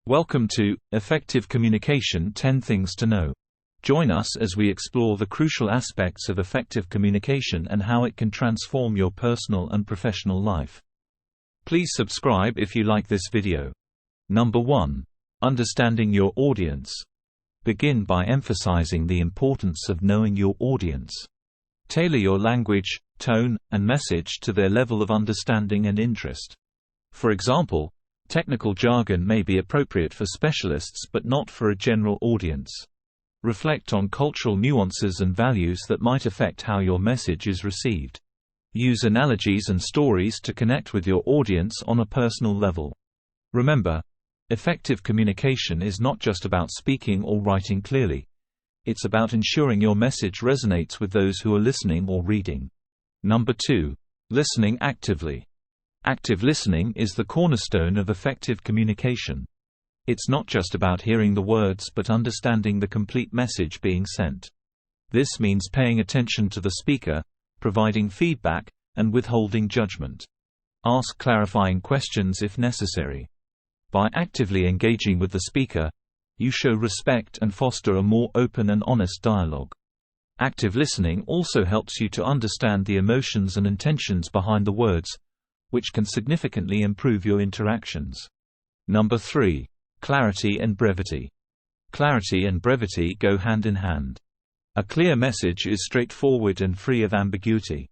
Welcome to Effective Communication 10 Things to Know. Join us as we explore the crucial aspects of effective communication and how it can transform your personal and professional life. Please subscribe if you like this video. Number 1. Understanding your audience. Begin by emphasizing the importance of knowing your audience. Tailor your language, tone, and message to their level of understanding and interest. For example, technical jargon may be appropriate for specialists but not for a general audience. Reflect on cultural nuances and values that might affect how your message is received. Use analogies and stories to connect with your audience on a personal level. Remember, effective communication is not just about speaking or writing clearly. It's about ensuring your message resonates with those who are listening or reading. Number 2. Listening actively. Active listening is the cornerstone of effective communication. It's not just about hearing the words but understanding the complete message being sent. This means paying attention to the speaker, providing feedback, and withholding judgment. Ask clarifying questions if necessary. By actively engaging with the speaker, you show respect and foster a more open and honest dialogue. Active listening also helps you to understand the emotions and intentions behind the words, which can significantly improve your interactions. Number 3. Clarity and brevity. Clarity and brevity go hand in hand. A clear message is straightforward and free of ambiguity.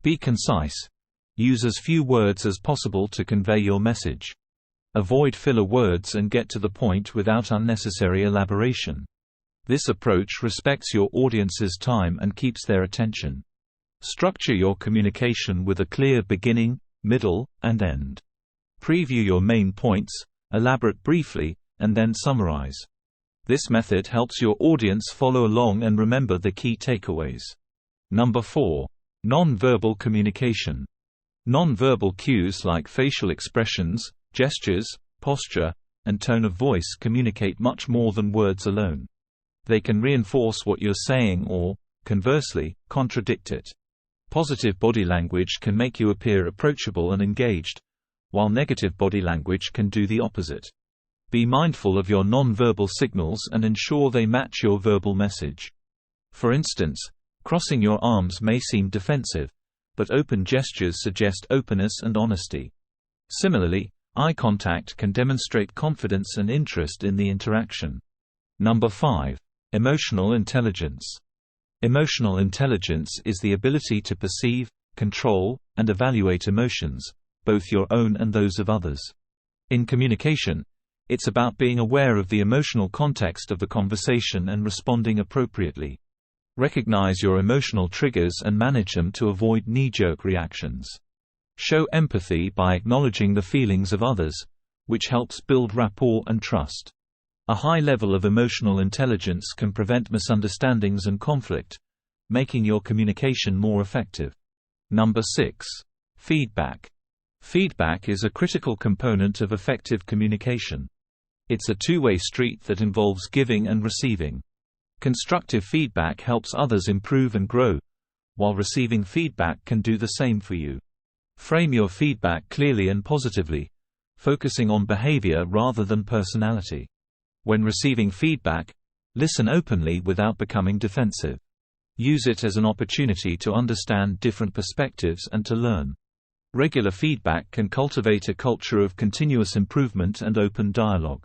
Be concise. Use as few words as possible to convey your message. Avoid filler words and get to the point without unnecessary elaboration. This approach respects your audience's time and keeps their attention. Structure your communication with a clear beginning, middle, and end. Preview your main points, elaborate briefly, and then summarize. This method helps your audience follow along and remember the key takeaways. Number 4. Non-verbal communication. Non-verbal cues like facial expressions, gestures, posture, and tone of voice communicate much more than words alone. They can reinforce what you're saying or, conversely, contradict it. Positive body language can make you appear approachable and engaged, while negative body language can do the opposite. Be mindful of your non-verbal signals and ensure they match your verbal message. For instance, crossing your arms may seem defensive, but open gestures suggest openness and honesty. Similarly, eye contact can demonstrate confidence and interest in the interaction. Number 5. Emotional intelligence. Emotional intelligence is the ability to perceive, control, and evaluate emotions, both your own and those of others. In communication, it's about being aware of the emotional context of the conversation and responding appropriately. Recognize your emotional triggers and manage them to avoid knee-jerk reactions. Show empathy by acknowledging the feelings of others, which helps build rapport and trust. A high level of emotional intelligence can prevent misunderstandings and conflict, making your communication more effective. Number 6. Feedback. Feedback is a critical component of effective communication. It's a two-way street that involves giving and receiving. Constructive feedback helps others improve and grow, while receiving feedback can do the same for you. Frame your feedback clearly and positively, focusing on behavior rather than personality. When receiving feedback, listen openly without becoming defensive. Use it as an opportunity to understand different perspectives and to learn. Regular feedback can cultivate a culture of continuous improvement and open dialogue.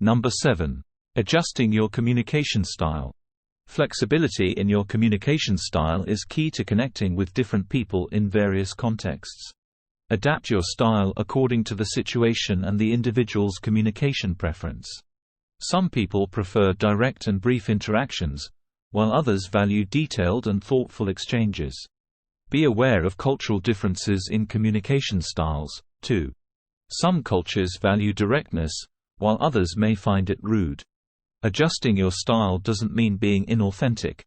Number 7. Adjusting your communication style. Flexibility in your communication style is key to connecting with different people in various contexts. Adapt your style according to the situation and the individual's communication preference. Some people prefer direct and brief interactions, while others value detailed and thoughtful exchanges. Be aware of cultural differences in communication styles, too. Some cultures value directness, while others may find it rude. Adjusting your style doesn't mean being inauthentic.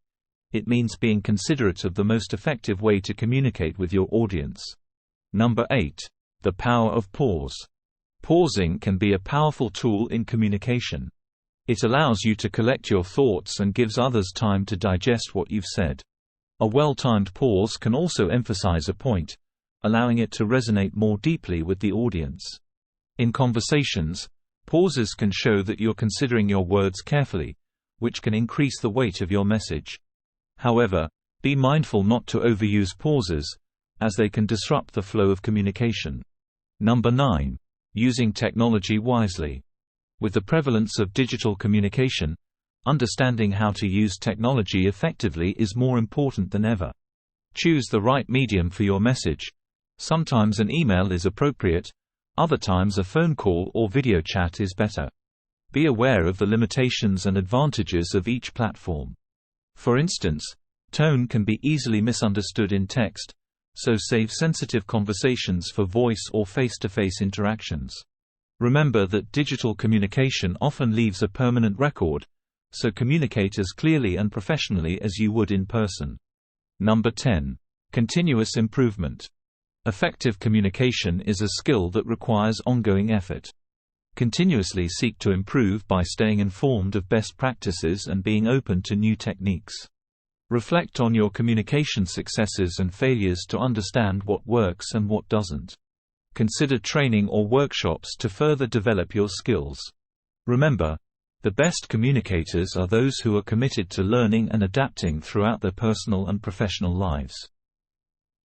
It means being considerate of the most effective way to communicate with your audience. Number 8. The power of pause. Pausing can be a powerful tool in communication. It allows you to collect your thoughts and gives others time to digest what you've said. A well-timed pause can also emphasize a point, allowing it to resonate more deeply with the audience. In conversations, Pauses can show that you're considering your words carefully, which can increase the weight of your message. However, be mindful not to overuse pauses, as they can disrupt the flow of communication. Number 9. Using technology wisely. With the prevalence of digital communication, understanding how to use technology effectively is more important than ever. Choose the right medium for your message. Sometimes an email is appropriate, other times a phone call or video chat is better. Be aware of the limitations and advantages of each platform. For instance, tone can be easily misunderstood in text, so save sensitive conversations for voice or face-to-face interactions. Remember that digital communication often leaves a permanent record, so communicate as clearly and professionally as you would in person. Number 10. Continuous improvement. Effective communication is a skill that requires ongoing effort. Continuously seek to improve by staying informed of best practices and being open to new techniques. Reflect on your communication successes and failures to understand what works and what doesn't. Consider training or workshops to further develop your skills. Remember, the best communicators are those who are committed to learning and adapting throughout their personal and professional lives.